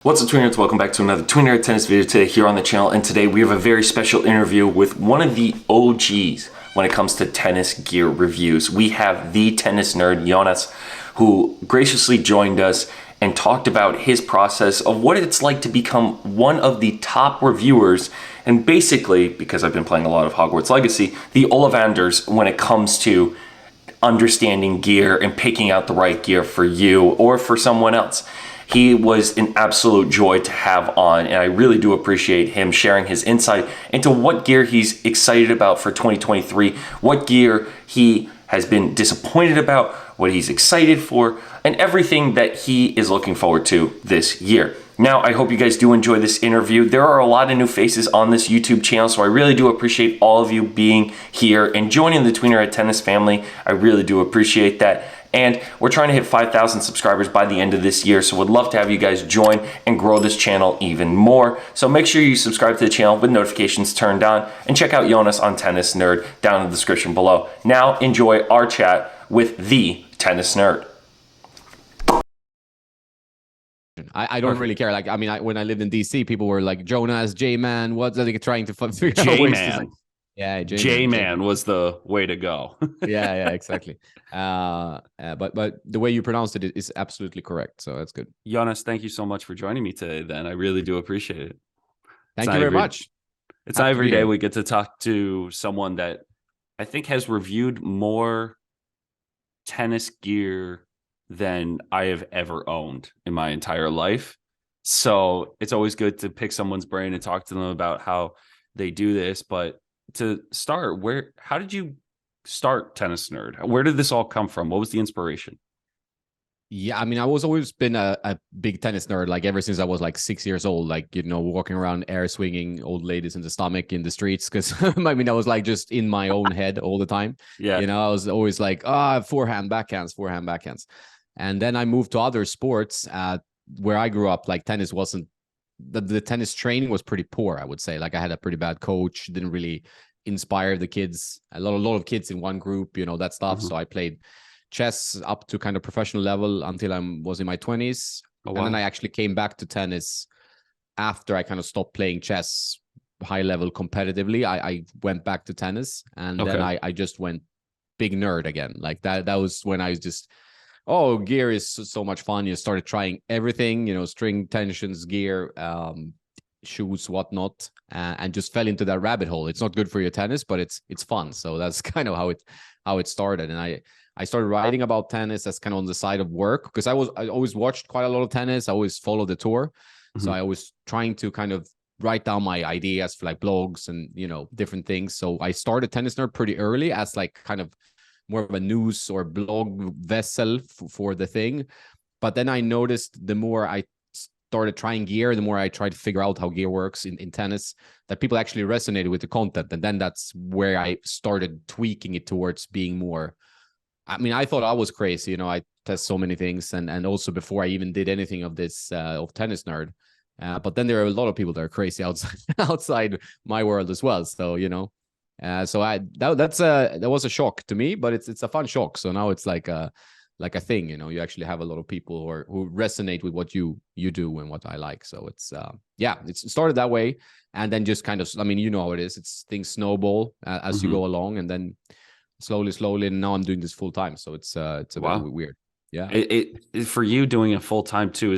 What's up, Tweener nerds? Welcome back to another Tweener Nerd Tennis video today here on the channel. And today we have a very special interview with one of the OGs when it comes to tennis gear reviews. We have the tennis nerd, Jonas, who graciously joined us and talked about his process of what it's like to become one of the top reviewers. And basically, because I've been playing a lot of Hogwarts Legacy, the Ollivanders when it comes to understanding gear and picking out the right gear for you or for someone else. He was an absolute joy to have on, and I really do appreciate him sharing his insight into what gear he's excited about for 2023, what gear he has been disappointed about, what he's excited for, and everything that he is looking forward to this year. Now, I hope you guys do enjoy this interview. There are a lot of new faces on this YouTube channel, so I really do appreciate all of you being here and joining the Tweener at Tennis family. I really do appreciate that. And we're trying to hit 5,000 subscribers by the end of this year, so would love to have you guys join and grow this channel even more. So make sure you subscribe to the channel with notifications turned on, and check out Jonas on Tennis Nerd down in the description below. Now enjoy our chat with the Tennis Nerd. I don't really care. Like, I mean, when I lived in DC, people were like, Jonas, J-Man, what's like trying to figure out ways to, like, yeah, J-Man was the way to go. yeah, exactly. But the way you pronounced it is absolutely correct. So that's good. Jonas, thank you so much for joining me today. Then I really do appreciate it. Thank you very much. It's not every day we get to talk to someone that I think has reviewed more tennis gear than I have ever owned in my entire life. So it's always good to pick someone's brain and talk to them about how they do this. But to start, how did you start Tennis Nerd? Where did this all come from? What was the inspiration? Yeah, I mean, I was always been a big tennis nerd, like ever since I was like 6 years old, like, you know, walking around air swinging old ladies in the stomach in the streets. Because I mean, I was like just in my own head all the time. Yeah. You know, I was always like, forehand, backhands. And then I moved to other sports where I grew up. Like tennis wasn't, the tennis training was pretty poor, I would say. Like I had a pretty bad coach, didn't really inspire the kids. A lot of kids in one group, you know, that stuff. Mm-hmm. So I played chess up to kind of professional level until I was in my 20s. Oh, wow. And then I actually came back to tennis after I kind of stopped playing chess high level competitively. I went back to tennis, and then I just went big nerd again. Like that was when I was just, oh, gear is so much fun. You started trying everything, you know, string tensions, gear, shoes, whatnot, and just fell into that rabbit hole. It's not good for your tennis, but it's fun. So that's kind of how it started. And I started writing about tennis as kind of on the side of work, because I always watched quite a lot of tennis. I always followed the tour. Mm-hmm. So I was trying to kind of write down my ideas for like blogs and, you know, different things. So I started Tennis Nerd pretty early as like kind of more of a news or blog vessel for the thing. But then I noticed the more I started trying gear, the more I tried to figure out how gear works in tennis, that people actually resonated with the content. And then that's where I started tweaking it towards being more, I mean, I thought I was crazy, you know, I test so many things. And also before I even did anything of this, of Tennis Nerd. But then there are a lot of people that are crazy outside my world as well. So, you know, so that was a shock to me, but it's a fun shock. So now it's like a thing, you know, you actually have a lot of people who resonate with what you do and what I like. So it's it started that way, and then just kind of, I mean, you know how it is. It's things snowball as mm-hmm. you go along, and then slowly, and now I'm doing this full time. So it's a wow. Bit weird. Yeah. It for you doing it full time too,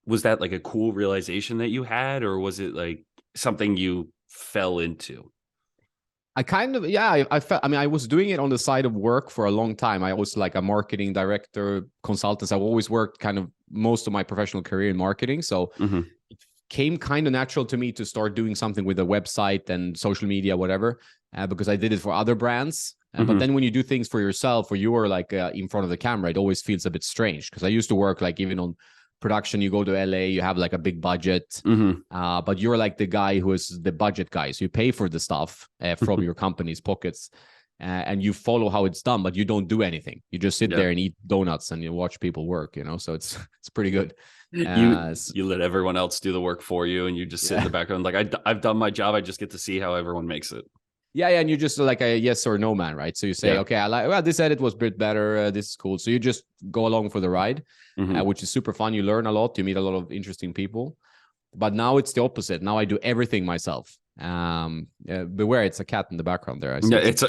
was that like a cool realization that you had, or was it like something you fell into? I kind of, yeah, I felt, I mean, I was doing it on the side of work for a long time. I was like a marketing director, consultant. I've always worked kind of most of my professional career in marketing. So mm-hmm. it came kind of natural to me to start doing something with a website and social media, whatever, because I did it for other brands. Mm-hmm. But then when you do things for yourself, or you are like in front of the camera, it always feels a bit strange, because I used to work like even on production. You go to LA, you have like a big budget, mm-hmm. But you're like the guy who is the budget guy. So you pay for the stuff from your company's pockets, and you follow how it's done, but you don't do anything. You just sit there and eat donuts and you watch people work, you know, so it's pretty good. You let everyone else do the work for you, and you just sit in the background. Like I've done my job. I just get to see how everyone makes it. Yeah, yeah, and you're just like a yes or no man, right? So you say, Yeah. okay, I like, well, this edit was a bit better. This is cool. So you just go along for the ride, Mhm. which is super fun. You learn a lot. You meet a lot of interesting people. But now it's the opposite. Now I do everything myself. Beware, it's a cat in the background there. I see. Yeah, it's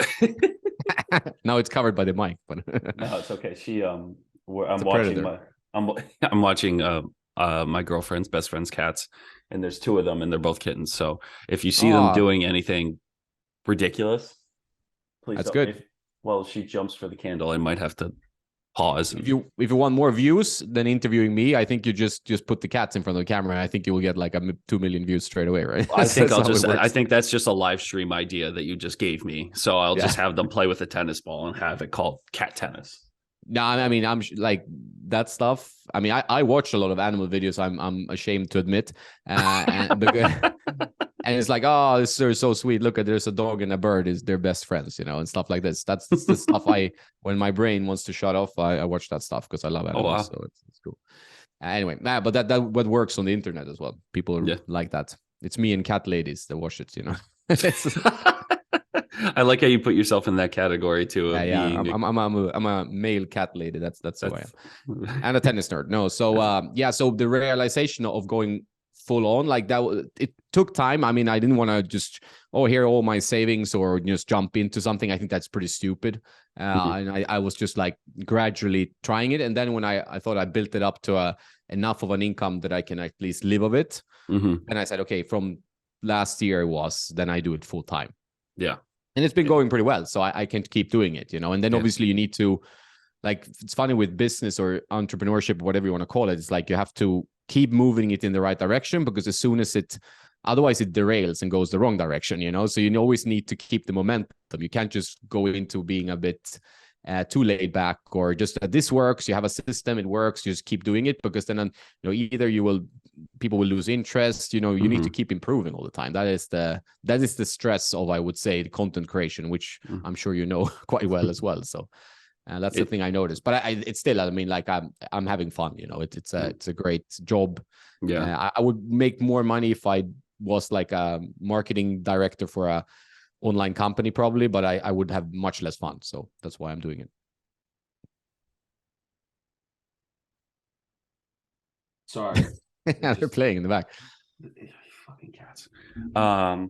Now it's covered by the mic, but no, it's okay. I'm it's a watching predator. I'm watching my girlfriend's best friend's cats, and there's two of them, and they're both kittens. So if you see them Oh, doing anything ridiculous, please that's don't. good. Well, she jumps for the candle, I might have to pause. If you want more views than interviewing me, I think you just put the cats in front of the camera, and I think you will get like 2 million views straight away, right? I think That's how it I works. think that's just a live stream idea that you just gave me. So I'll Yeah. just have them play with a tennis ball and have it called cat tennis. No, I mean, like that stuff. I mean, I watch a lot of animal videos. I'm ashamed to admit, and and it's like, oh, this is so sweet. Look at there's a dog and a bird is their best friends, and stuff like this. That's the stuff when my brain wants to shut off, I watch that stuff because I love animals. wow. So it's cool. Anyway, but that what works on the internet as well. People like that. It's me and cat ladies that watch it. I like how you put yourself in that category too. Yeah. I'm a male cat lady. That's who I am. And a tennis nerd. No, so so the realization of going full on like that, it took time. I mean, I didn't want to just here are all my savings or just jump into something. I think that's pretty stupid. And I was just like gradually trying it, and then when I thought I built it up to enough of an income that I can at least live of it, and I said, okay, from last year then I do it full time. Yeah. And it's been going pretty well, so I can keep doing it, and then obviously you need to, like, it's funny with business or entrepreneurship, whatever you want to call it. It's like you have to keep moving it in the right direction, because as soon as otherwise it derails and goes the wrong direction, So you always need to keep the momentum. You can't just go into being a bit too laid back, or just this works. You have a system, it works. You just keep doing it, because then either people will lose interest. You need to keep improving all the time. That is the stress of, I would say, the content creation, which I'm sure you know quite well as well. So that's the thing I noticed. But it's still, I mean, like I'm having fun. It's a great job. Yeah. I would make more money if I was like a marketing director for a online company probably, but I would have much less fun. So that's why I'm doing it. Sorry. Yeah, they're playing in the back. Fucking cats. I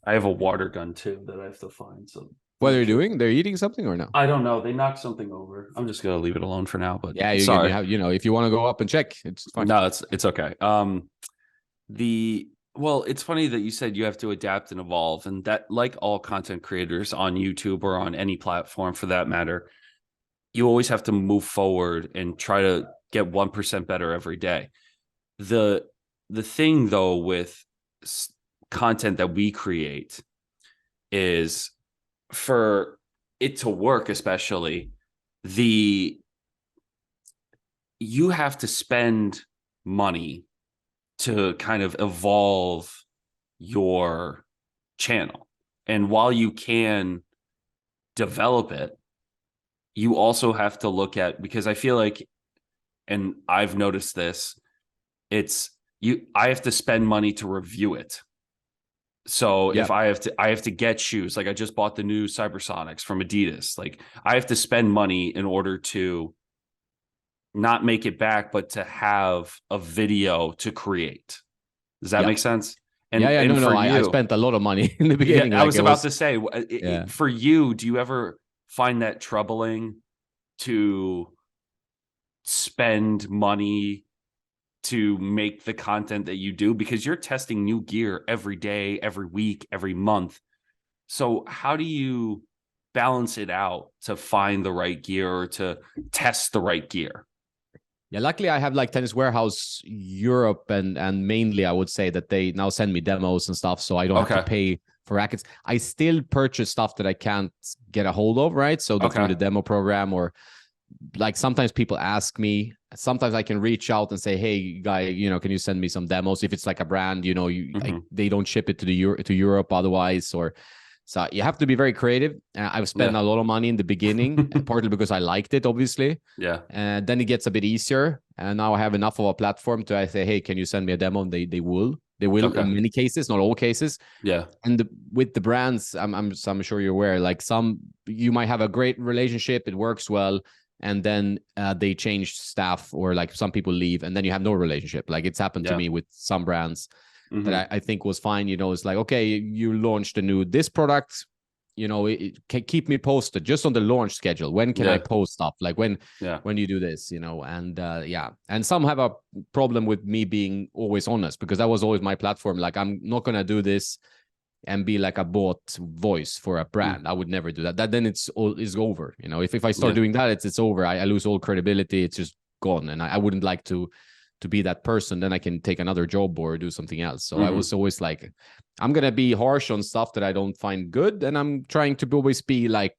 have a water gun too that I have to find. So what are they doing? They're eating something or no? I don't know. They knocked something over. I'm just gonna leave it alone for now. But yeah, sorry. If you want to go up and check, it's fine. No, it's okay. Well, it's funny that you said you have to adapt and evolve, and that, like all content creators on YouTube or on any platform for that matter, you always have to move forward and try to get 1% better every day. The thing though with content that we create is, for it to work, especially, you have to spend money to kind of evolve your channel. And while you can develop it, you also have to look at, because I feel like, and I've noticed this, I have to spend money to review it. So if I have to get shoes, like I just bought the new Cybersonics from Adidas, like I have to spend money in order to not make it back, but to have a video to create. Does that make sense? And I spent a lot of money in the beginning. Yeah, I was about to say, for you, do you ever find that troubling to spend money to make the content that you do? Because you're testing new gear every day, every week, every month. So how do you balance it out to find the right gear or to test the right gear? Yeah, luckily I have like Tennis Warehouse Europe, and mainly I would say that they now send me demos and stuff, so I don't have to pay for rackets. I still purchase stuff that I can't get a hold of, right? So through the demo program, or like sometimes people ask me, sometimes I can reach out and say, hey guy, can you send me some demos? If it's like a brand, they don't ship it to Europe otherwise, or so you have to be very creative. I've spent a lot of money in the beginning, partly because I liked it, obviously. Yeah. And then it gets a bit easier. And now I have enough of a platform to say, hey, can you send me a demo? And they will. They will Okay. in many cases, not all cases. Yeah. And with the brands, I'm sure you're aware, like some, you might have a great relationship, it works well, and then they change staff, or like some people leave, and then you have no relationship. Like it's happened to Yeah. me with some brands Mhm. that I think was fine. You know, it's like, okay, you launched this product, you know, it can keep me posted just on the launch schedule. When can I Yeah. post stuff? Like when you do this, you know, and yeah. And some have a problem with me being always honest, because that was always my platform. Like, I'm not going to do this and be like a bought voice for a brand. I would never do that. That then it's over. You know, if I start doing that, it's over. I lose all credibility. It's just gone. And I wouldn't like to be that person. Then I can take another job or do something else. So I was always like, I'm gonna be harsh on stuff that I don't find good, and I'm trying to always be like,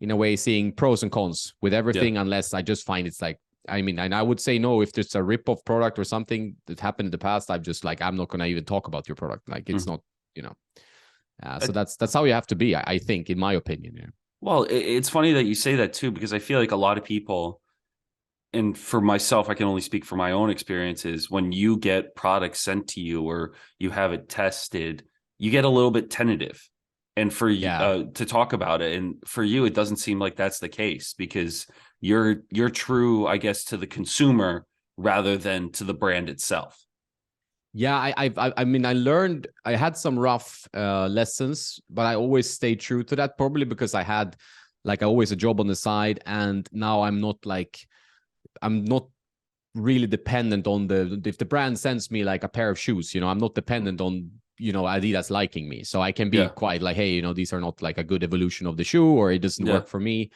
in a way, seeing pros and cons with everything, unless I just find it's like, I mean, and I would say no if there's a rip-off product or something that happened in the past. I'm just like, I'm not gonna even talk about your product. Like it's not, you know. So that's how you have to be, I think, in my opinion. Yeah. Well, it's funny that you say that too, because I feel like a lot of people, and for myself, I can only speak for my own experiences. When you get products sent to you or you have it tested, you get a little bit tentative, and for to talk about it. And for you, it doesn't seem like that's the case, because you're true, I guess, to the consumer rather than to the brand itself. Yeah, I mean, I had some rough lessons, but I always stayed true to that, probably because I had like always a job on the side, and now I'm not really dependent on if the brand sends me like a pair of shoes, you know, I'm not dependent on, you know, Adidas liking me. So I can be quite like, hey, you know, these are not like a good evolution of the shoe, or it doesn't work for me.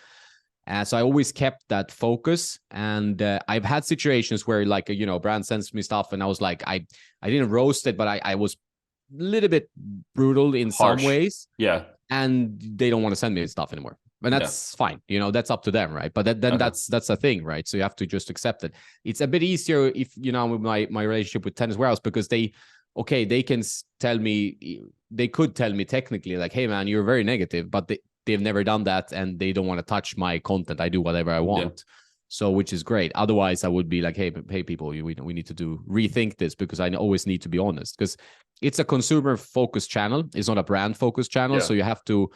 So I always kept that focus. And I've had situations where, like, you know, brand sends me stuff and I was like, I didn't roast it, but I was a little bit brutal in some ways. Yeah. And they don't want to send me stuff anymore. And that's fine. You know, that's up to them, right? But then that's a thing, right? So you have to just accept it. It's a bit easier if, you know, with my relationship with Tennis Warehouse, because they can tell me, they could tell me technically like, hey man, you're very negative, but they've never done that and they don't want to touch my content. I do whatever I want. So, which is great. Otherwise I would be like, hey people, we need to rethink this, because I always need to be honest, because it's a consumer focused channel. It's not a brand focused channel. So you have to,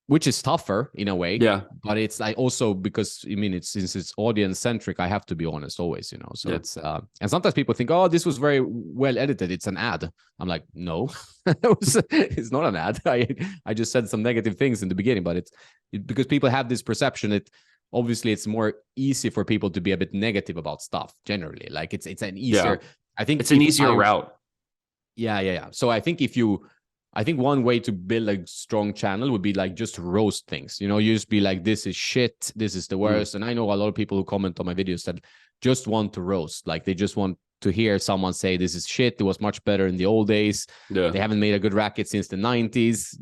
which is tougher in a way. Yeah. But it's like also because, I mean, since it's audience centric, I have to be honest always, you know. So it's and sometimes people think, oh, this was very well edited, it's an ad. I'm like, no, it's not an ad. I just said some negative things in the beginning, but it's because people have this perception. Obviously it's more easy for people to be a bit negative about stuff generally. Like it's an easier, I think it's an easier route. Yeah. So I think one way to build a strong channel would be like just roast things. You know, you just be like, this is shit, this is the worst. And I know a lot of people who comment on my videos that just want to roast. Like they just want to hear someone say, this is shit, it was much better in the old days. They haven't made a good racket since the 90s.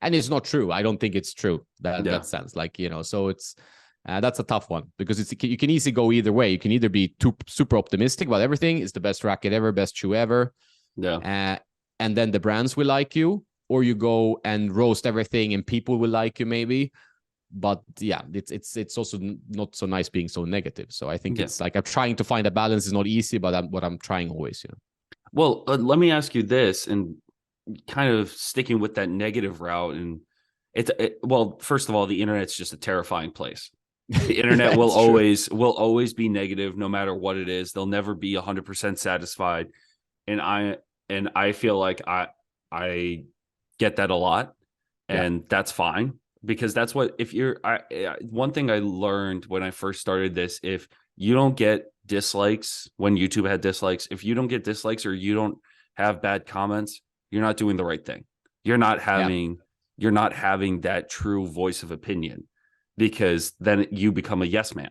And it's not true. I don't think it's true that sense. Like, you know, so it's that's a tough one, because you can easily go either way. You can either be super optimistic about everything, it's the best racket ever, best shoe ever. And then the brands will like you, or you go and roast everything and people will like you maybe. But yeah, it's also not so nice being so negative. So I think it's like I'm trying to find a balance. It's not easy, but I'm trying always, you know. Well, let me ask you this, and kind of sticking with that negative route. And well, first of all, the internet's just a terrifying place. The internet will always be negative, no matter what it is. They'll never be 100% satisfied. And I feel like I get that a lot, and that's fine, because that's what, one thing I learned when I first started this, if you don't get dislikes, when YouTube had dislikes, if you don't get dislikes or you don't have bad comments, you're not doing the right thing. You're not having that true voice of opinion, because then you become a yes man.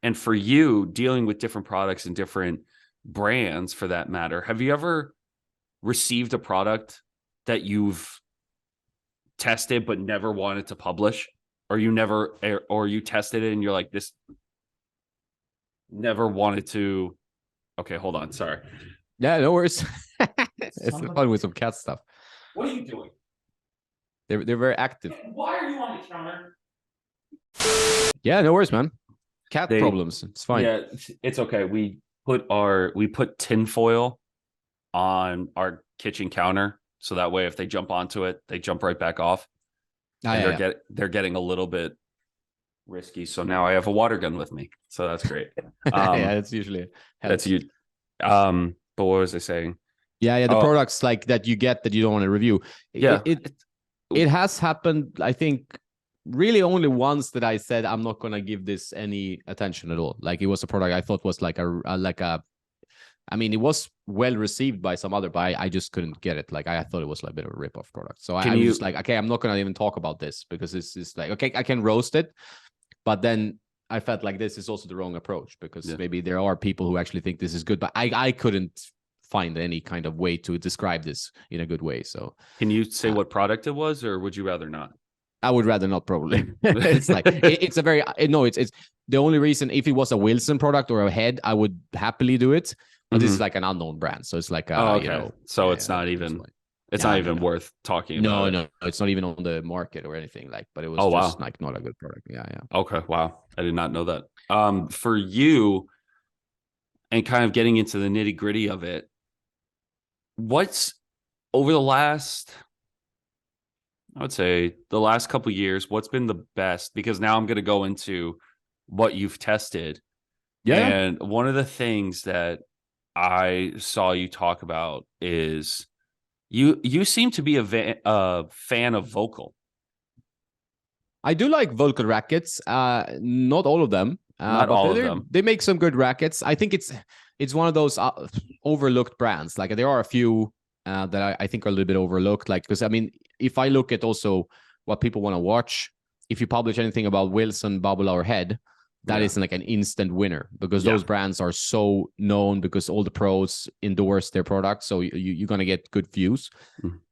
And for you, dealing with different products and different brands for that matter, have you ever received a product that you've tested but never wanted to publish, or you tested it and you're like, this never wanted to? Okay, hold on, sorry. Yeah, no worries. It's fun with some cat stuff. What are you doing? They're very active. Why are you on the counter? Yeah, no worries, man. Problems, it's fine. Yeah, it's okay. We put tinfoil on our kitchen counter. So that way, if they jump onto it, they jump right back off. And they're getting a little bit risky. So now I have a water gun with me. So that's great. Yeah, that's usually that's you. But what was I saying? Yeah, the products like that you get that you don't want to review. It has happened, I think, really only once that I said I'm not gonna give this any attention at all. Like it was a product I thought was like I mean, it was well received by some other, but I just couldn't get it. Like I thought it was like a bit of a rip-off product. So I was just like, okay, I'm not gonna even talk about this because this is like, okay, I can roast it, but then I felt like this is also the wrong approach because maybe there are people who actually think this is good, but I couldn't find any kind of way to describe this in a good way. So can you say what product it was, or would you rather not? I would rather not, probably. It's like it's a very it's the only reason. If it was a Wilson product or a head, I would happily do it. But this is like an unknown brand, so it's like okay. You know, so it's not even worth talking about. No, it's not even on the market or anything. Like, but it was just like not a good product. Yeah. Okay, wow, I did not know that. For you, and kind of getting into the nitty gritty of it, what's over the last, I would say the last couple of years, what's been the best? Because now I'm going to go into what you've tested. Yeah. And one of the things that I saw you talk about is you seem to be a fan of Völkl. I do like Völkl rackets. Not all of them. Not all of them. They make some good rackets. I think it's one of those overlooked brands. Like there are a few that I think are a little bit overlooked. Like, because I mean, if I look at also what people want to watch, if you publish anything about Wilson, Babolat, or Head, that is like an instant winner because those brands are so known because all the pros endorse their products. So you're going to get good views.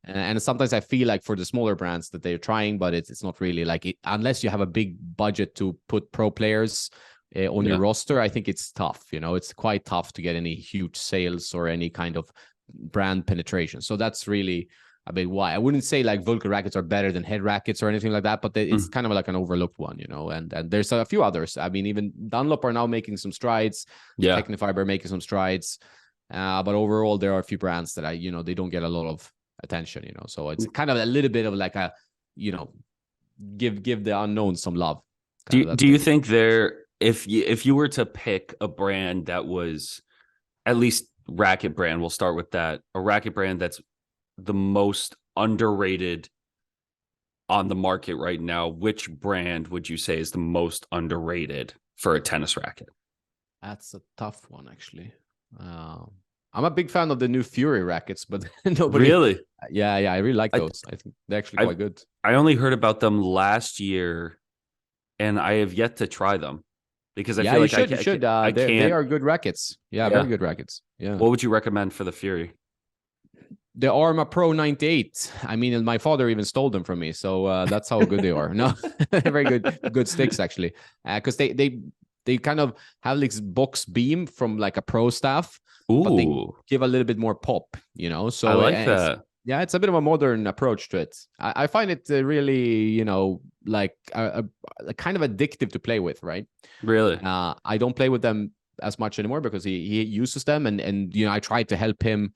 And sometimes I feel like for the smaller brands that they're trying, but it's not really like it, unless you have a big budget to put pro players on your roster. I think it's tough. You know, it's quite tough to get any huge sales or any kind of brand penetration. So that's really a bit why. I wouldn't say like Völkl rackets are better than Head rackets or anything like that, but it's kind of like an overlooked one, you know. And there's a few others. I mean, even Dunlop are now making some strides. Technifiber making some strides. But overall, there are a few brands that they don't get a lot of attention, you know. So it's kind of a little bit of like a, you know, give the unknown some love. Do you think if you were to pick a brand that was, at least racket brand, we'll start with that, a racket brand that's the most underrated on the market right now, which brand would you say is the most underrated for a tennis racket? That's a tough one, actually. I'm a big fan of the new Fury rackets, but nobody really. Yeah, I really like those. I think they're actually quite good. I only heard about them last year, and I have yet to try them because I feel like you should. They are good rackets. Yeah, very good rackets. Yeah. What would you recommend for the Fury? The Arma Pro 98. I mean, my father even stole them from me, so that's how good they are. No, very good sticks actually, because they kind of have this box beam from like a pro staff, but they give a little bit more pop, you know. So I like that. Yeah, it's a bit of a modern approach to it. I find it really, you know, like a kind of addictive to play with, right? Really? I don't play with them as much anymore because he uses them, and you know, I try to help him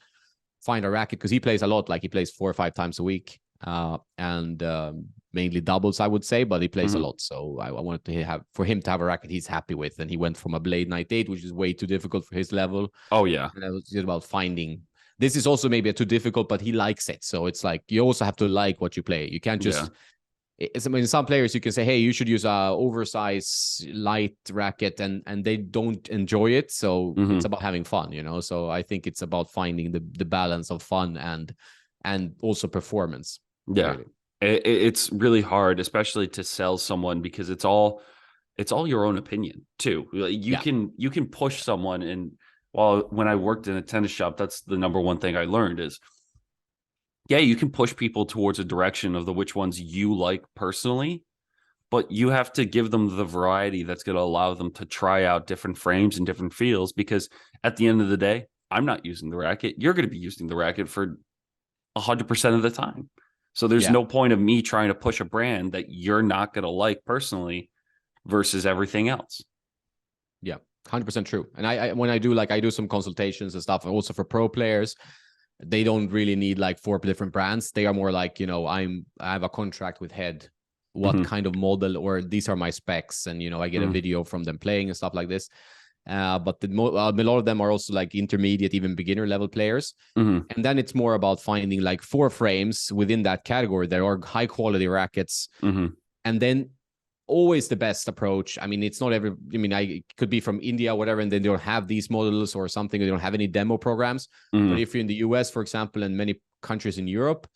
find a racket because he plays a lot. Like he plays 4 or 5 times a week, and mainly doubles, I would say, but he plays a lot. So I wanted to for him to have a racket he's happy with, and he went from a Blade 98, which is way too difficult for his level. Oh yeah, and it was just about finding. This is also maybe too difficult, but he likes it. So it's like you also have to like what you play. You can't just. I mean, some players you can say, hey, you should use a oversized light racket, and they don't enjoy it. So it's about having fun, you know. So I think it's about finding the balance of fun and also performance. Yeah, really. It's really hard, especially to sell someone, because it's all your own opinion too. You can push someone, and when I worked in a tennis shop, that's the number one thing I learned is. Yeah, you can push people towards a direction of which ones you like personally, but you have to give them the variety that's going to allow them to try out different frames and different feels, because at the end of the day, I'm not using the racket. You're going to be using the racket for 100% of the time. So there's no point of me trying to push a brand that you're not going to like personally versus everything else. Yeah, 100% true. And I when I do some consultations and stuff, also for pro players, They don't really need like 4 different brands. They are more like, you know, I have a contract with Head, what kind of model, or these are my specs, and, you know, I get a video from them playing and stuff like this. But a lot of them are also like intermediate, even beginner level players. And then it's more about finding like 4 frames within that category that are high quality rackets. And then always the best approach. I mean, it's not every, I mean, it could be from India, whatever, and then they don't have these models or something. They don't have any demo programs. But if you're in the US, for example, and many countries in Europe,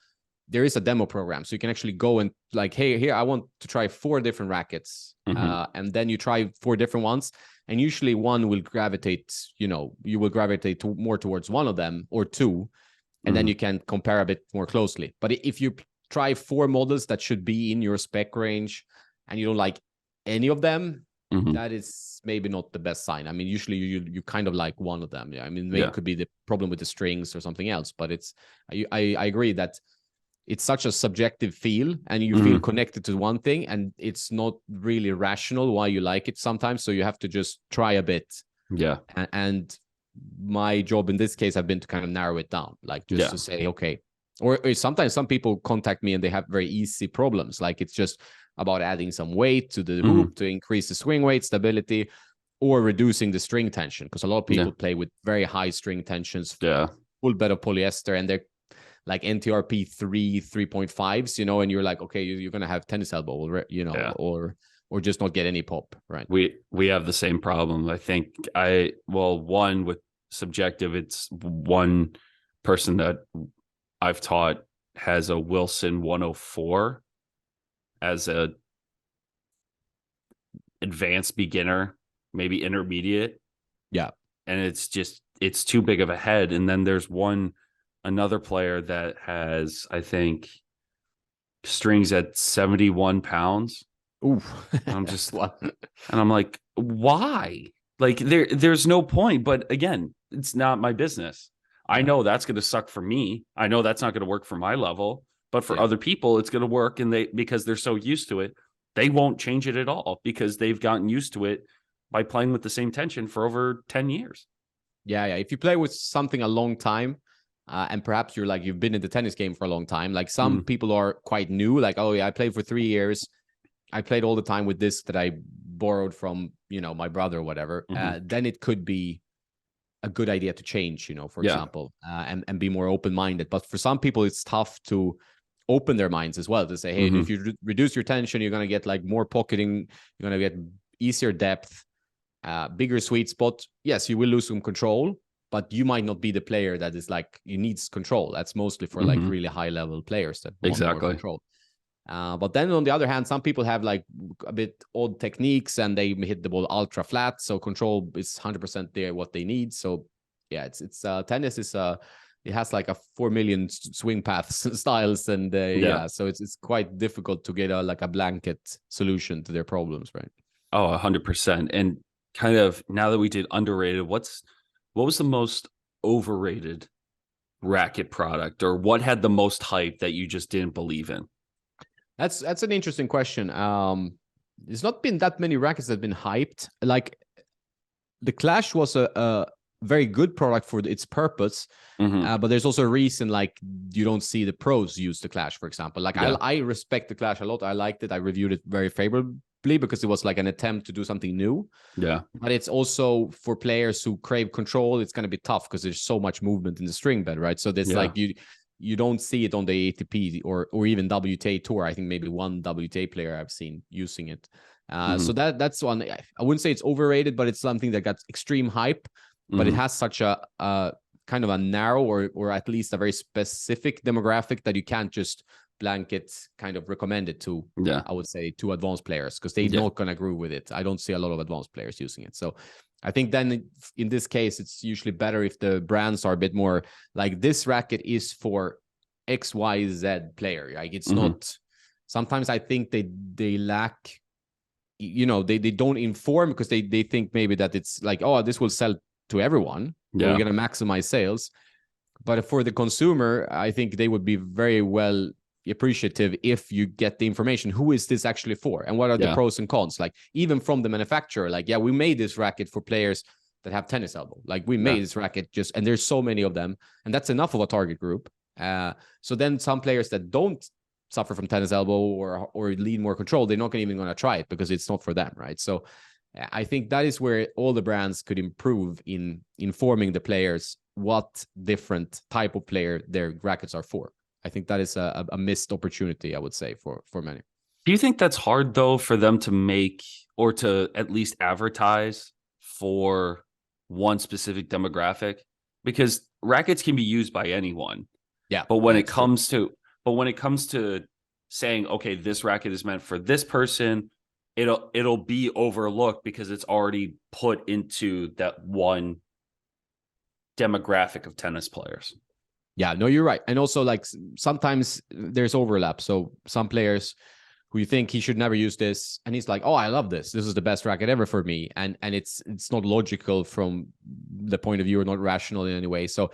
there is a demo program. So you can actually go and like, hey, here, I want to try 4 different rackets. And then you try 4 different ones. And usually one will gravitate, you know, you will gravitate more towards one of them or 2. And then you can compare a bit more closely. But if you try 4 models that should be in your spec range and you don't like any of them, that is maybe not the best sign. I mean, usually you kind of like one of them. Yeah, I mean, maybe it could be the problem with the strings or something else. But it's I agree that it's such a subjective feel, and you feel connected to one thing, and it's not really rational why you like it sometimes. So you have to just try a bit. Yeah. And my job in this case have been to kind of narrow it down, like just to say, okay. Or sometimes some people contact me and they have very easy problems. Like it's just about adding some weight to the hoop to increase the swing weight, stability, or reducing the string tension. Because a lot of people play with very high string tensions, full bed of polyester, and they're like NTRP 3.5s, you know, and you're like, okay, you're going to have tennis elbow, you know, or just not get any pop, right? We have the same problem. I think one with subjective, it's one person that I've taught has a Wilson 104 as a advanced beginner, maybe intermediate. Yeah. And it's too big of a head. And then there's another player that has, I think, strings at 71 pounds. Ooh. I'm just and I'm like, why? Like there's no point. But again, it's not my business. I know that's going to suck for me. I know that's not going to work for my level, but for other people, it's going to work. And because they're so used to it, they won't change it at all because they've gotten used to it by playing with the same tension for over 10 years. Yeah. If you play with something a long time, and perhaps you've been in the tennis game for a long time, like some people are quite new, like, oh yeah, I played for 3 years. I played all the time with this that I borrowed from, you know, my brother or whatever. Then it could be a good idea to change, you know, for example, and be more open-minded. But for some people, it's tough to open their minds as well, to say, hey, if you reduce your tension, you're going to get like more pocketing, you're going to get easier depth, bigger sweet spot. Yes, you will lose some control, but you might not be the player that is like, you needs control. That's mostly for like really high level players that want more control. But then on the other hand, some people have like a bit odd techniques and they hit the ball ultra flat. So control is 100% there, what they need. So yeah, it's tennis is it has like a 4 million swing paths styles. And so it's quite difficult to get a blanket solution to their problems, right? Oh, 100%. And kind of now that we did underrated, what was the most overrated racket product, or what had the most hype that you just didn't believe in? That's an interesting question. There's not been that many rackets that have been hyped. Like the Clash was a very good product for its purpose, but there's also a reason like you don't see the pros use the Clash, for example. Like I respect the Clash a lot. I liked it. I reviewed it very favorably because it was like an attempt to do something new. Yeah. But it's also for players who crave control, it's going to be tough because there's so much movement in the string bed, right? So there's like you don't see it on the ATP or even WTA Tour. I think maybe one WTA player I've seen using it. So that's one. I wouldn't say it's overrated, but it's something that got extreme hype. But it has such a kind of a narrow or at least a very specific demographic that you can't just blanket kind of recommend it to, I would say, to advanced players because they're not going to agree with it. I don't see a lot of advanced players using it. So I think then in this case, it's usually better if the brands are a bit more like this racket is for XYZ player. Like it's not, sometimes I think they lack, you know, they don't inform because they think maybe that it's like, oh, this will sell to everyone. Yeah. We're going to maximize sales. But for the consumer, I think they would be very well appreciative if you get the information. Who is this actually for? And what are the pros and cons? Like even from the manufacturer, like, we made this racket for players that have tennis elbow. Like we made this racket and there's so many of them, and that's enough of a target group. So then some players that don't suffer from tennis elbow or need more control, they're not even going to try it because it's not for them, right? So I think that is where all the brands could improve in informing the players what different type of player their rackets are for. I think that is a missed opportunity, I would say, for many. Do you think that's hard though for them to make or to at least advertise for one specific demographic? Because rackets can be used by anyone. Yeah. But when it comes to saying, okay, this racket is meant for this person, it'll be overlooked because it's already put into that one demographic of tennis players. Yeah, no, you're right. And also, like, sometimes there's overlap. So some players who you think he should never use this, and he's like, oh, I love this. This is the best racket ever for me. And it's not logical from the point of view, or not rational in any way. So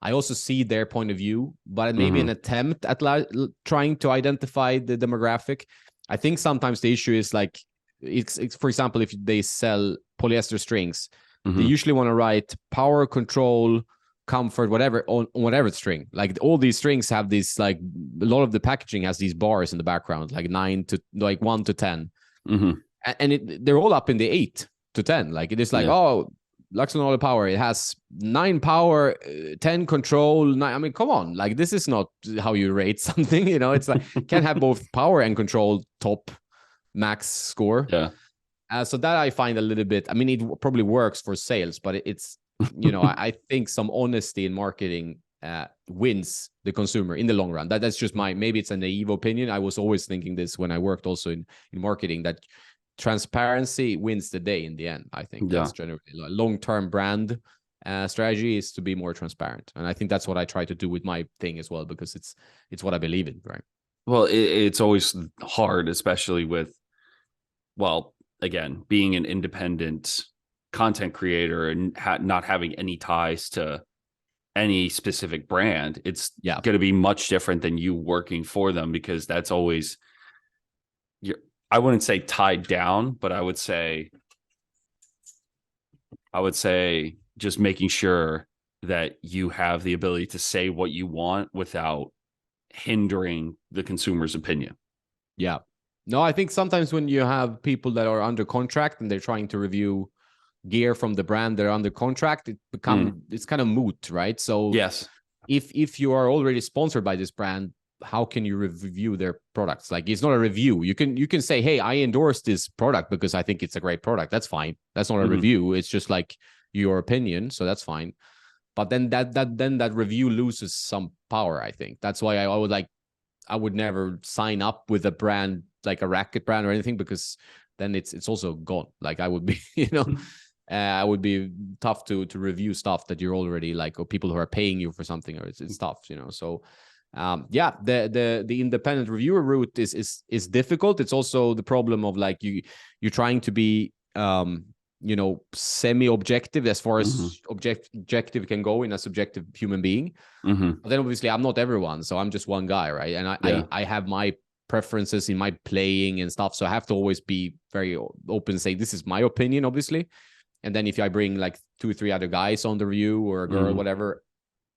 I also see their point of view, but maybe an attempt at trying to identify the demographic. I think sometimes the issue is like, it's for example, if they sell polyester strings, they usually want to write power, control, comfort, whatever on whatever string. Like all these strings have these, like a lot of the packaging has these bars in the background, like 1 to 10, and they're all up in the 8 to 10. Like it is like, oh, Luxon power, it has 9 power, 10 control. 9, I mean, come on, like this is not how you rate something, you know. It's like can't have both power and control top max score. Yeah. So that I find a little bit, I mean, it probably works for sales, but it's, you know, I think some honesty in marketing wins the consumer in the long run. That's just maybe it's a naive opinion. I was always thinking this when I worked also in marketing, that transparency wins the day in the end. I think that's generally a long-term brand strategy is to be more transparent. And I think that's what I try to do with my thing as well, because it's what I believe in, right? Well, it's always hard, especially with, well, again, being an independent content creator and not having any ties to any specific brand. It's going to be much different than you working for them, because that's always, I wouldn't say tied down, but I would say just making sure that you have the ability to say what you want without hindering the consumer's opinion. Yeah. No, I think sometimes when you have people that are under contract and they're trying to review gear from the brand they're under contract, it's kind of moot, right? So yes, if you are already sponsored by this brand, how can you review their products? Like, it's not a review. You can say, hey, I endorse this product because I think it's a great product. That's fine. That's not a review. It's just like your opinion, so that's fine. But then that review loses some power, I think. That's why I would never sign up with a brand, like a racket brand or anything, because then it's also gone. Like I would be, you know, I would be tough to review stuff that you're already like, or people who are paying you for something, or it's tough, you know. So the independent reviewer route is difficult. It's also the problem of like you're trying to be you know, semi-objective as far as objective can go in a subjective human being. But then obviously I'm not everyone, so I'm just one guy, right? And I have my preferences in my playing and stuff, so I have to always be very open and say this is my opinion, obviously. And then if I bring like 2 or 3 other guys on the review, or a girl, whatever,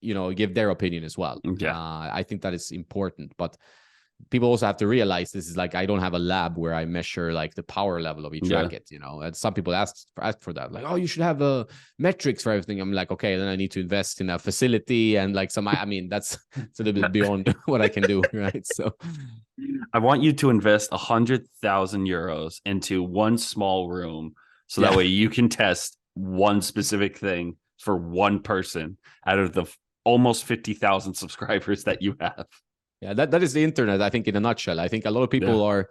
you know, give their opinion as well. I think that is important. But people also have to realize this is like, I don't have a lab where I measure like the power level of each racket, you know. And some people ask for that, like, oh, you should have a metrics for everything. I'm like, okay, then I need to invest in a facility and like I mean, that's it's a little bit beyond what I can do, right? So I want you to invest 100,000 euros into one small room, so that way you can test one specific thing for one person out of the almost 50,000 subscribers that you have. Yeah, that is the internet, I think, in a nutshell. I think a lot of people are,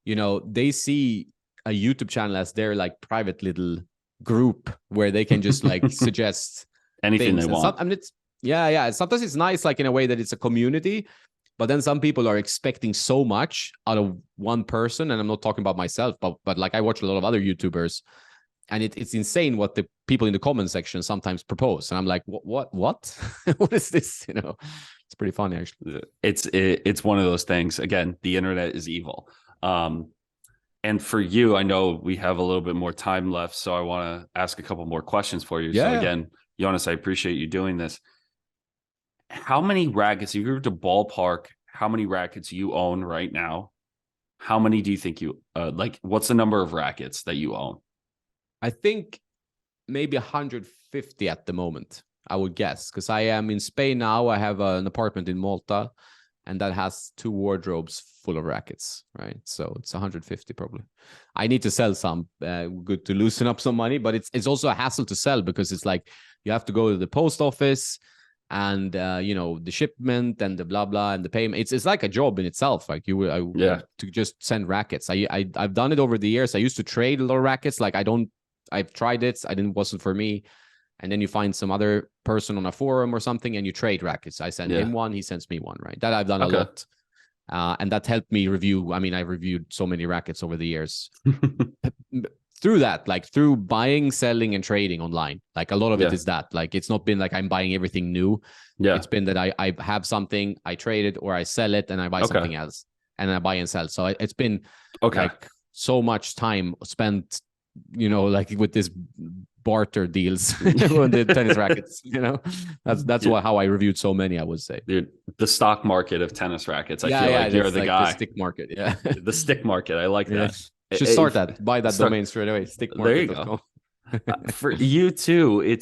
you know, they see a YouTube channel as their like private little group where they can just like suggest anything things. they want. I mean, sometimes it's nice, like in a way that it's a community, but then some people are expecting so much out of one person. And I'm not talking about myself, but like I watch a lot of other YouTubers, and it's insane what the people in the comment section sometimes propose. And I'm like, what? What is this? You know, it's pretty funny, actually. It's one of those things. Again, the internet is evil. And for you, I know we have a little bit more time left, so I want to ask a couple more questions for you. Yeah, So yeah. again, Jonas, I appreciate you doing this. How many rackets, if you were to ballpark how many rackets you own right now, how many do you think you like? What's the number of rackets that you own? I think maybe 150 at the moment, I would guess, because I am in Spain now. I have an apartment in Malta, and that has 2 wardrobes full of rackets, right? So it's 150 probably. I need to sell some, good to loosen up some money, but it's also a hassle to sell because it's like you have to go to the post office and the shipment and the blah blah and the payment. It's like a job in itself. Like to just send rackets. I've done it over the years. I used to trade a lot of rackets. Like I've tried it. Wasn't for me. And then you find some other person on a forum or something and you trade rackets. I send him one, he sends me one, right? That I've done a lot. And that helped me review. I mean, I've reviewed so many rackets over the years. Through that, like through buying, selling, and trading online. Like a lot of it is that. Like it's not been like I'm buying everything new. Yeah. It's been that I have something, I trade it, or I sell it and I buy something else. And I buy and sell. So it's been like so much time spent, like with this barter deals on the tennis rackets. That's how I reviewed so many, I would say. Dude, the stock market of tennis rackets. I feel like you're the guy. The stick market. Yeah. The stick market. I like that. Should start that. Buy that domain straight away. Stickmarket.com. There you go. For you too,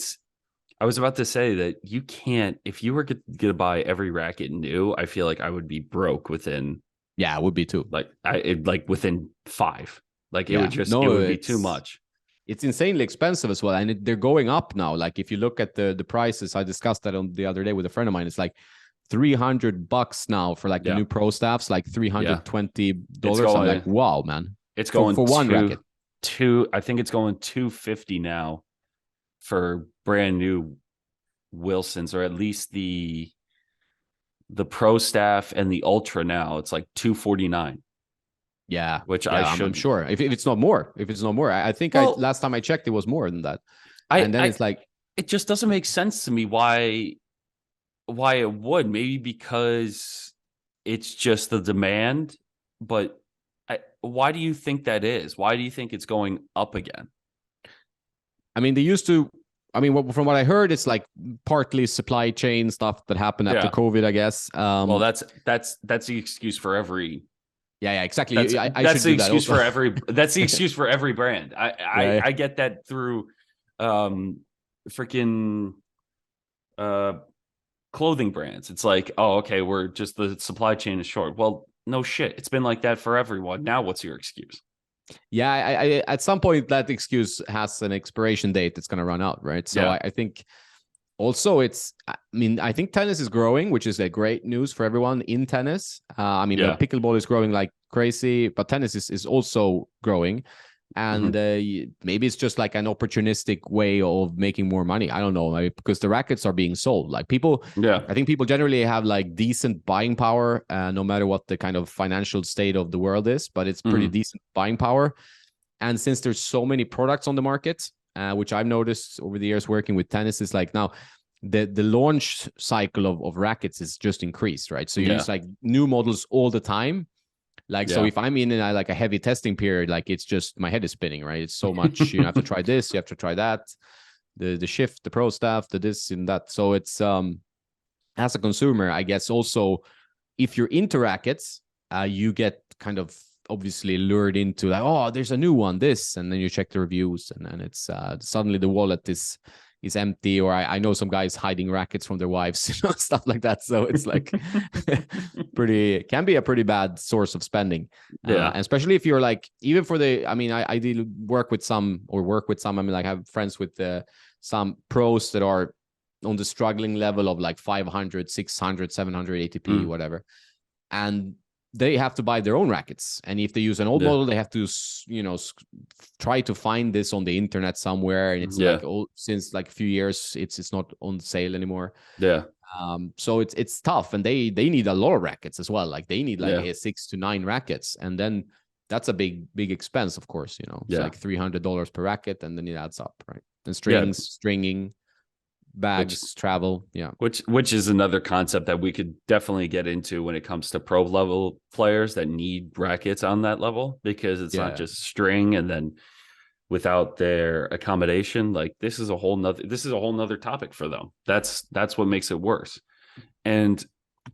I was about to say that you can't, if you were to buy every racket new, I feel like I would be broke within. Yeah, I would be too. Like within 5. Like it would just, it would be too much. It's insanely expensive as well. And they're going up now. Like if you look at the prices, I discussed that on the other day with a friend of mine. It's like $300 now for like the new pro staffs, like $320. I'm like, wow, man. It's going for one racket. I think it's going $250 now for brand new Wilsons, or at least the pro staff and the ultra now. It's like $249. Yeah, which I'm sure. If it's not more, I think last time I checked, it was more than that. It's like it just doesn't make sense to me why it would. Maybe because it's just the demand, but why do you think that is? Why do you think it's going up again? I mean, they used to. I mean, from what I heard, it's like partly supply chain stuff that happened after COVID, I guess. Well, that's the excuse for every. Yeah, exactly. That's the excuse for every. That's the excuse for every brand. I get that through, freaking, clothing brands. It's like, oh, okay, we're just the supply chain is short. Well, no shit. It's been like that for everyone. Now, what's your excuse? Yeah, I at some point that excuse has an expiration date that's going to run out, right? So I think also I think tennis is growing, which is a great news for everyone in tennis. Pickleball is growing like crazy, but tennis is also growing. And maybe it's just like an opportunistic way of making more money. I don't know, because the rackets are being sold. Like people, I think people generally have like decent buying power, no matter what the kind of financial state of the world is, but it's pretty decent buying power. And since there's so many products on the market, which I've noticed over the years working with tennis, is like now the launch cycle of rackets is just increased, right? So you use like new models all the time. Like, so if I'm in like a heavy testing period, like it's just my head is spinning, right? It's so much, you have to try this, you have to try that, the shift, the pro staff, the this and that. So it's, as a consumer, I guess also if you're into rackets, you get kind of obviously lured into like, oh, there's a new one, this, and then you check the reviews and then it's suddenly the wallet is empty, or I know some guys hiding rackets from their wives, stuff like that. So it's like can be a pretty bad source of spending. Especially if you're like, even for I do work with some, I have friends with some pros that are on the struggling level of like 500, 600, 700 ATP, whatever. And they have to buy their own rackets. And if they use an old model, they have to, try to find this on the internet somewhere. And it's like, since like a few years, it's not on sale anymore. Yeah. So it's tough, and they need a lot of rackets as well. Like they need like 6 to 9 rackets. And then that's a big expense, of course, it's like $300 per racket, and then it adds up, right? And stringing, bags, travel. Yeah. Which is another concept that we could definitely get into when it comes to pro level players that need rackets on that level, because it's not Yeah. just string and then without their accommodation. Like this is a whole nother topic for them. That's what makes it worse. And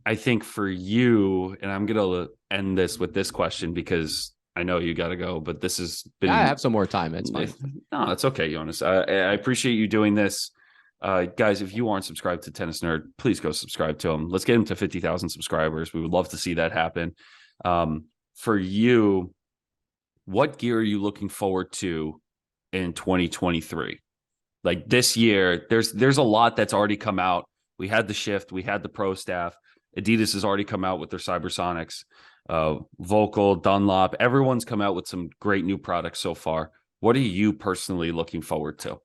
I think for you, and I'm gonna end this with this question because I know you got to go, but this has been. I have some more time. It's fine. No, it's okay, Jonas. I appreciate you doing this. Guys, if you aren't subscribed to Tennis Nerd, please go subscribe to him. Let's get him to 50,000 subscribers. We would love to see that happen. For you, what gear are you looking forward to in 2023? Like this year, there's a lot that's already come out. We had the Shift, we had the Pro Staff. Adidas has already come out with their Cybersonics. Vocal, Dunlop, everyone's come out with some great new products so far. What are you personally looking forward to?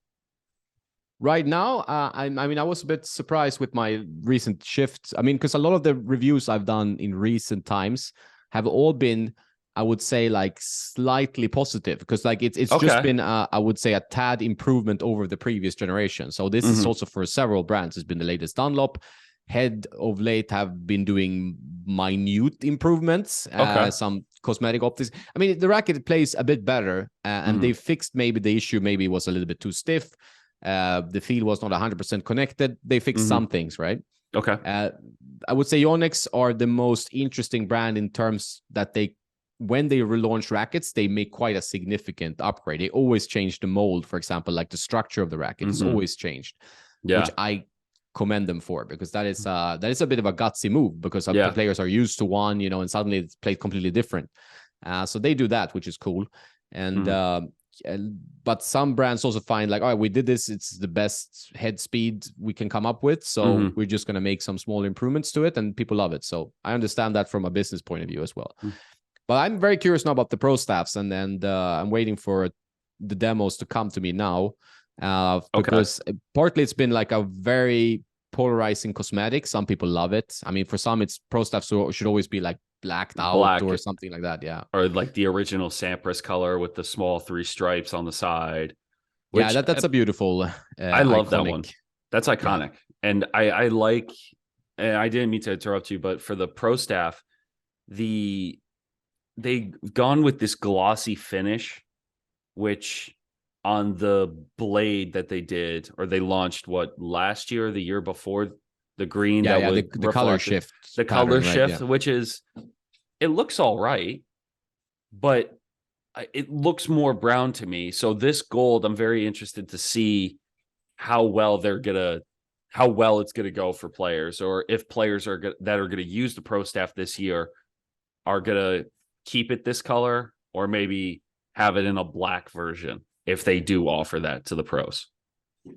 Right now, I mean, I was a bit surprised with my recent shifts. I mean, because a lot of the reviews I've done in recent times have all been, I would say, like slightly positive, because like it's just been, I would say, a tad improvement over the previous generation. So this is also for several brands. It's been the latest Dunlop. Head of late have been doing minute improvements, some cosmetic optics. I mean, the racket plays a bit better, and they fixed maybe the issue. Maybe it was a little bit too stiff. The feel was not 100% connected. They fixed some things, right? Okay. I would say Yonex are the most interesting brand in terms that when they relaunch rackets, they make quite a significant upgrade. They always change the mold, for example, like the structure of the racket is always changed, which I commend them for, because that is a bit of a gutsy move, because the players are used to one, and suddenly it's played completely different. So they do that, which is cool. And but some brands also find like, all right, we did this, it's the best head speed we can come up with, so we're just going to make some small improvements to it, and people love it. So I understand that from a business point of view as well. But I'm very curious now about the Pro Staffs, and I'm waiting for the demos to come to me now, because partly it's been like a very polarizing cosmetic. Some people love it. I mean, for some, it's Pro Staffs should always be like blacked out or something like that. Yeah. Or like the original Sampras color with the small 3 stripes on the side. Yeah, that's a beautiful. I love that one. That's iconic. Yeah. And I like, and I didn't mean to interrupt you, but for the Pro Staff, they've gone with this glossy finish, which on the blade that they did, or they launched last year or the year before, the green the color shift, which is, it looks all right, but it looks more brown to me. So this gold, I'm very interested to see how well it's gonna go for players, or if players that are gonna use the Pro Staff this year are gonna keep it this color, or maybe have it in a black version if they do offer that to the pros.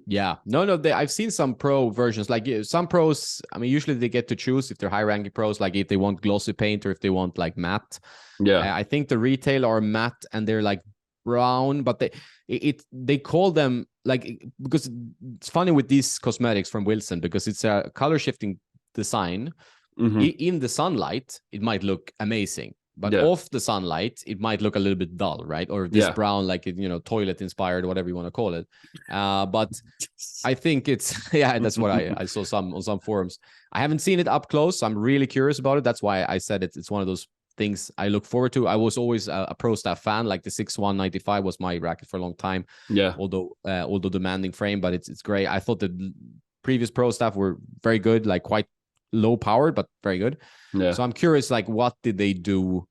Yeah, no, I've seen some pro versions. Like some pros, I mean, usually they get to choose if they're high-ranking pros, like if they want glossy paint or if they want like matte. Yeah, I think the retail are matte and they're like brown, but they call them like, because it's funny with these cosmetics from Wilson, because it's a color shifting design. In the sunlight, it might look amazing. But off the sunlight, it might look a little bit dull, right? Or this brown, like, toilet inspired, whatever you want to call it. But I think it's, that's what I saw on some forums. I haven't seen it up close. I'm really curious about it. That's why I said it's one of those things I look forward to. I was always a Pro Staff fan. Like the 6195 was my racket for a long time. Yeah. Although demanding frame, but it's great. I thought the previous Pro Staff were very good, like quite low powered, but very good. Yeah. So I'm curious, like, what did they do?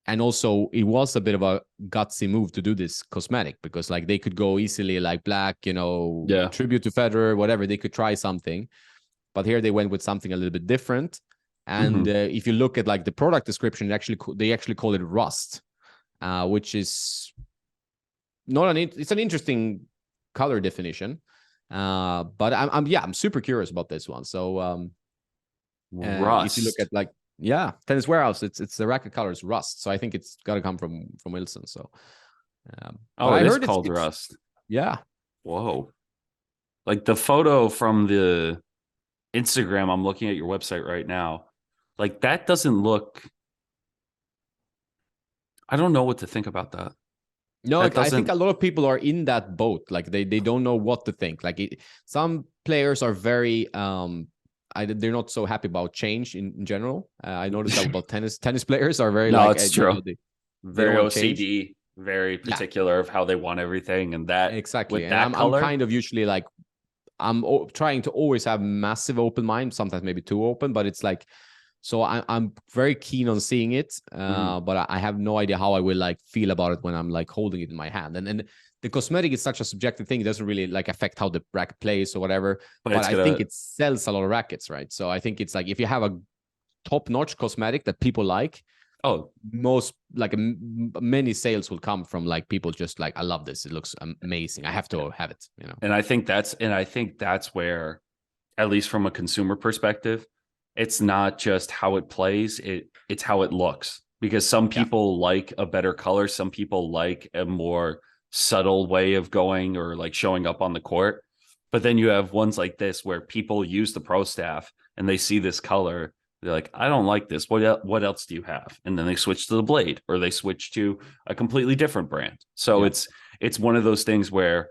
And also, it was a bit of a gutsy move to do this cosmetic, because like they could go easily like black, tribute to Federer, whatever. They could try something, but here they went with something a little bit different. And if you look at like the product description, they actually call it rust, which is it's an interesting color definition. But I'm super curious about this one. So rust. If you look at like Tennis Warehouse, it's the racket color is rust, so I think it's got to come from Wilson. So I heard called rust. Yeah. Whoa. Like the photo from the Instagram, I'm looking at your website right now, like that doesn't look, I don't know what to think about that. No, That I think a doesn't. lot of people are in that boat. Like they don't know what to think. Some players are very they're not so happy about change in general. I noticed that about tennis players are very No, like it's true. they don't Very want change. OCD, very Yeah, particular of how they want everything, and that exactly. with And that I'm color. kind of usually like trying to always have massive open mind, sometimes maybe too open, but it's like, so I'm very keen on seeing it, Mhm. but I have no idea how I will like feel about it when I'm like holding it in my hand. And the cosmetic is such a subjective thing; it doesn't really like affect how the racket plays or whatever. But But it's I think gonna. it sells a lot of rackets, right? So I think it's like if you have a top-notch cosmetic that people like, Oh, most like many sales will come from like people just like, I love this, it looks amazing, I have to have it, you know. and I think that's where, at least from a consumer perspective, it's not just how it plays, it's how it looks. Because some Yeah, people like a better color, some people like a more subtle way of going or like showing up on the court. But then you have ones like this where people use the pro staff and they see this color, they're like, I don't like this. What else do you have? And then they switch to the blade or they switch to a completely different brand. So yeah, it's one of those things where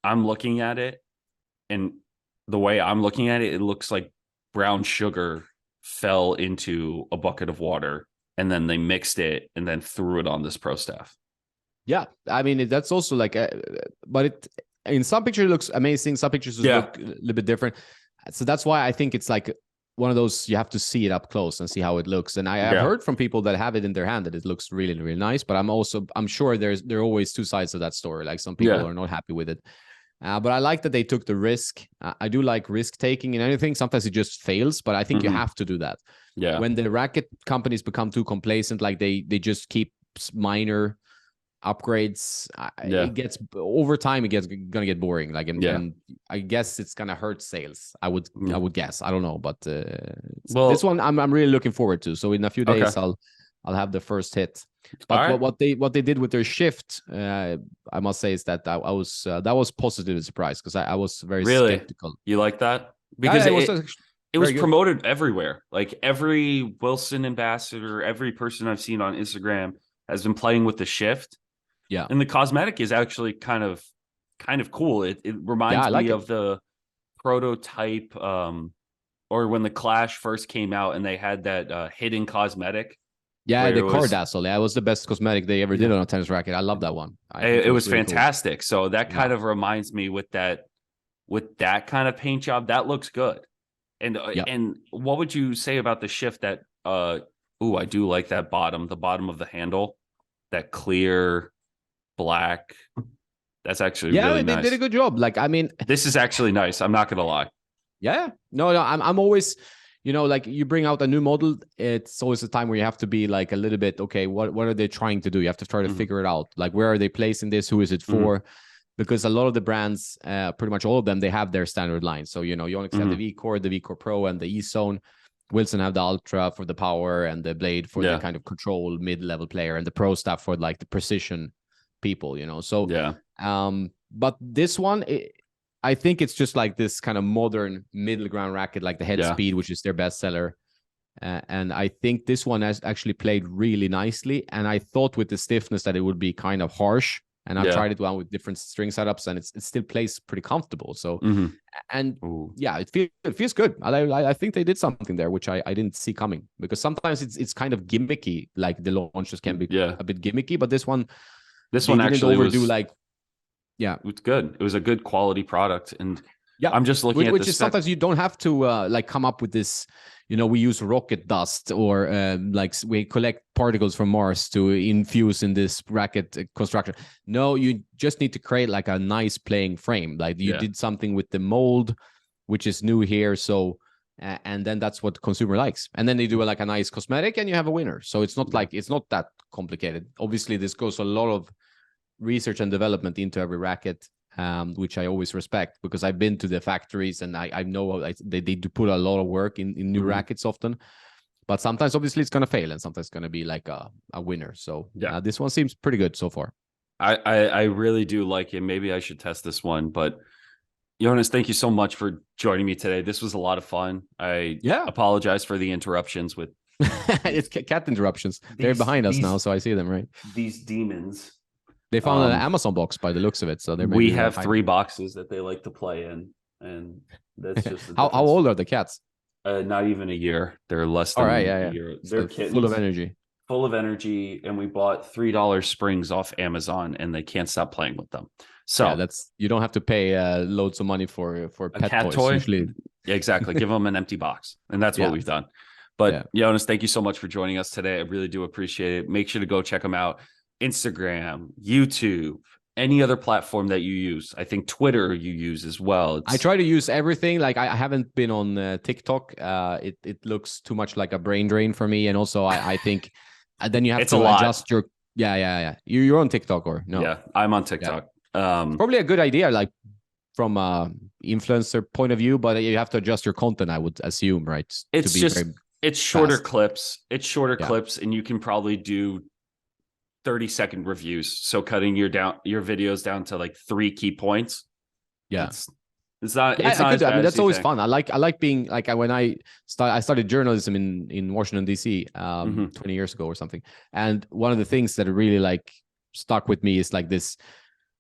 I'm looking at it, and the way I'm looking at it, it looks like brown sugar fell into a bucket of water and then they mixed it and then threw it on this pro staff. yeah. I mean, that's also like but it in some pictures it looks amazing, some pictures just Yeah. look a little bit different. So that's why I think it's like one of those, you have to see it up close and see how it looks. And I've Yeah. heard from people that have it in their hand that it looks really, really nice, but I'm sure there are always two sides of that story. Like some people Yeah. are not happy with it. But I like that they took the risk. I do like risk taking in anything. Sometimes it just fails, but I think you Mhm. have to do that. Yeah. When the racket companies become too complacent, like they just keep minor upgrades, Yeah. it gets, over time it gets gonna get boring. Like Yeah. and I guess it's gonna hurt sales. I would Yeah. guess. I don't know, but Well, this one I'm really looking forward to. So in a few days okay. I'll have the first hit. All But right. what they did with their shift, I must say, is that I was that was positively surprised, because I was very Really? skeptical. You like that? Yeah, Because it was it was very good. promoted everywhere. Like every Wilson ambassador, every person I've seen on Instagram has been playing with the shift. Yeah, And the cosmetic is actually kind of cool. It yeah, reminds I like me it. of the prototype or when the Clash first came out and they had that hidden cosmetic Yeah, where the it was Cardassel. Yeah, it was the best cosmetic they ever did on a tennis racket. I love that one. I think it it was was really cool. fantastic. So that Yeah. kind of reminds me with that kind of paint job, that looks good. Yeah. And what would you say about the shift that I do like that the bottom of the handle, that clear black. That's actually Yeah, really they nice. did a good job. Like, I mean, This is actually nice. I'm not gonna lie. yeah, no, I'm always, like you bring out a new model, it's always a time where you have to be like a little bit, okay, what are they trying to do? You have to try to Mhm. figure it out. Like, where are they placing this? Who is it for? Because a lot of the brands, pretty much all of them, they have their standard line. So, Yonex have the V-Core, the V-Core Pro, and the E-Zone. Wilson have the Ultra for the power, and the Blade for the kind of control mid-level player, and the Pro Staff for like the precision people, So, Yeah. but this one, I think it's just like this kind of modern middle ground racket, like the Head Yeah. Speed, which is their bestseller. And I think this one has actually played really nicely. And I thought with the stiffness that it would be kind of harsh. And I tried it one with different string setups, and it still plays pretty comfortable. So, and Ooh. yeah, it feels good. I think they did something there, which I didn't see coming, because sometimes it's kind of gimmicky. Like the launches can be a bit gimmicky, but this one actually overdo was like, it was good. It was a good quality product, and yeah, I'm just looking at which the is sometimes you don't have to like come up with this. We use rocket dust, or like we collect particles from Mars to infuse in this racket construction. No, you just need to create like a nice playing frame. Like you did something with the mold, which is new here. So, and then that's what the consumer likes. And then they do like a nice cosmetic, and you have a winner. So it's not like, it's not that complicated. Obviously, this goes a lot of research and development into every racket, which I always respect, because I've been to the factories, and I know they do put a lot of work in new rackets often. But sometimes obviously it's going to fail, and sometimes it's going to be like a winner. So this one seems pretty good so far. I really do like it. Maybe I should test this one. But Jonas, thank you so much for joining me today. This was a lot of fun. I apologize for the interruptions with it's cat interruptions. They're behind us now, so I see them, right? These demons. They found an Amazon box by the looks of it. So they're we maybe have hiding. 3 boxes that they like to play in, and that's just the How difference. old are the cats? Not even a year. They're less than All right, a year. They're So full of kittens, energy. full of energy, and we bought $3 springs off Amazon, and they can't stop playing with them. So Yeah, you don't have to pay loads of money for a pet cat toys. toy, Usually, yeah, exactly. Give them an empty box, and that's what Yeah. we've done. But Jonas, thank you so much for joining us today. I really do appreciate it. Make sure to go check them out: Instagram, YouTube, any other platform that you use. I think Twitter you use as well. I try to use everything. Like I haven't been on TikTok. It looks too much like a brain drain for me, and also I think then you have It's to a lot. adjust your. Yeah. You're on TikTok or no? Yeah, I'm on TikTok. Probably a good idea, like from a influencer point of view, but you have to adjust your content, I would assume, right? It's it's shorter fast. clips. It's shorter clips, and you can probably do 30-second reviews. So cutting your videos down to like 3 key points. Yeah. It's not. Yeah, it's not. I mean, that's always fun. I like being like when I started journalism in Washington D.C. 20 years ago or something. And one of the things that really like stuck with me is like this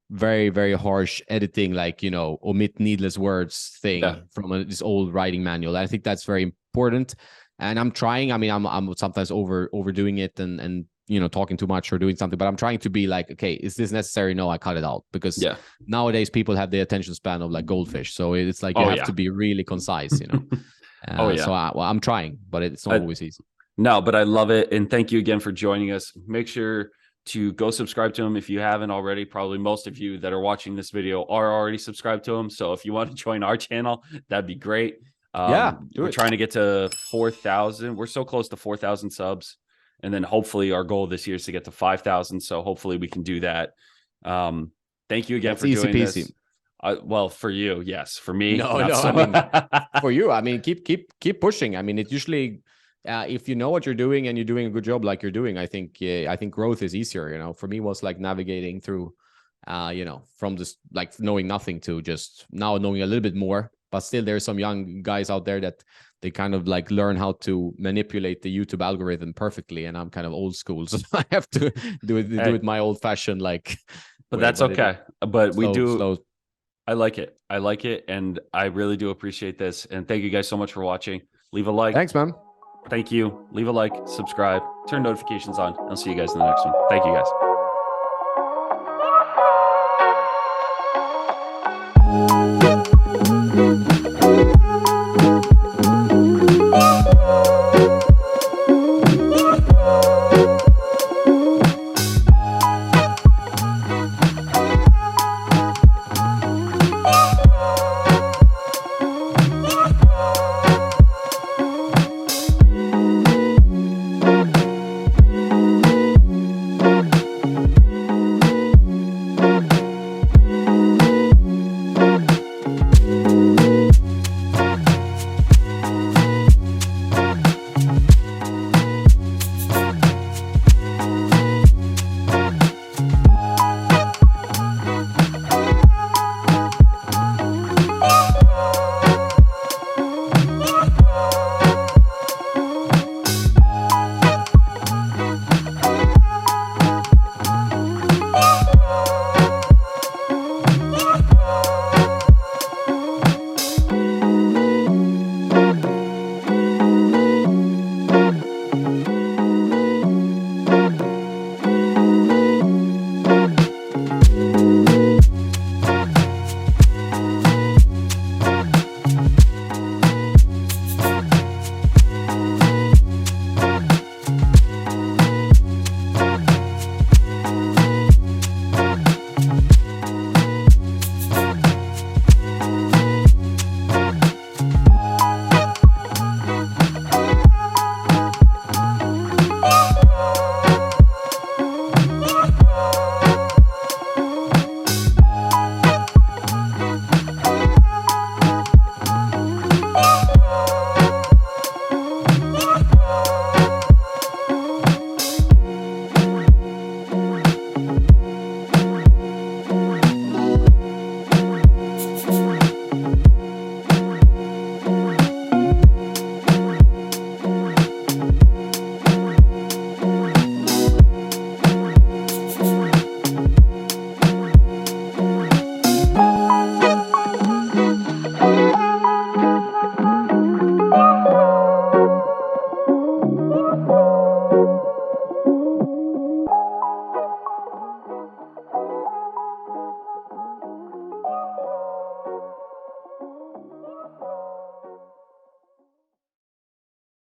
very, very harsh editing, like, you know, omit needless words thing from this old writing manual. I think that's very important. And I'm trying. I mean, I'm sometimes overdoing it and you know, talking too much or doing something, but I'm trying to be like, okay, is this necessary? No, I cut it out, because nowadays people have the attention span of like goldfish. So it's like you have to be really concise, you know. So I'm trying, but it's not always easy. No, but I love it. And thank you again for joining us. Make sure to go subscribe to him if you haven't already. Probably most of you that are watching this video are already subscribed to him. So if you want to join our channel, that'd be great. We're trying to get to 4,000. We're so close to 4,000 subs. And then hopefully our goal this year is to get to 5,000. So hopefully we can do that. Thank you again for doing this. Well, for you, yes. For me, no. I mean, for you, I mean, keep pushing. I mean, it usually, if you know what you're doing and you're doing a good job like you're doing, I think growth is easier. You know, for me, it was like navigating through, you know, from just like knowing nothing to just now knowing a little bit more. But still, there's some young guys out there that they kind of like learn how to manipulate the YouTube algorithm perfectly, and I'm kind of old school, so I have to do it my old fashioned like. But that's okay. But we do. Slow. I like it. And I really do appreciate this. And thank you guys so much for watching. Leave a like. Thanks, man. Thank you. Leave a like, subscribe, turn notifications on. I'll see you guys in the next one. Thank you, guys.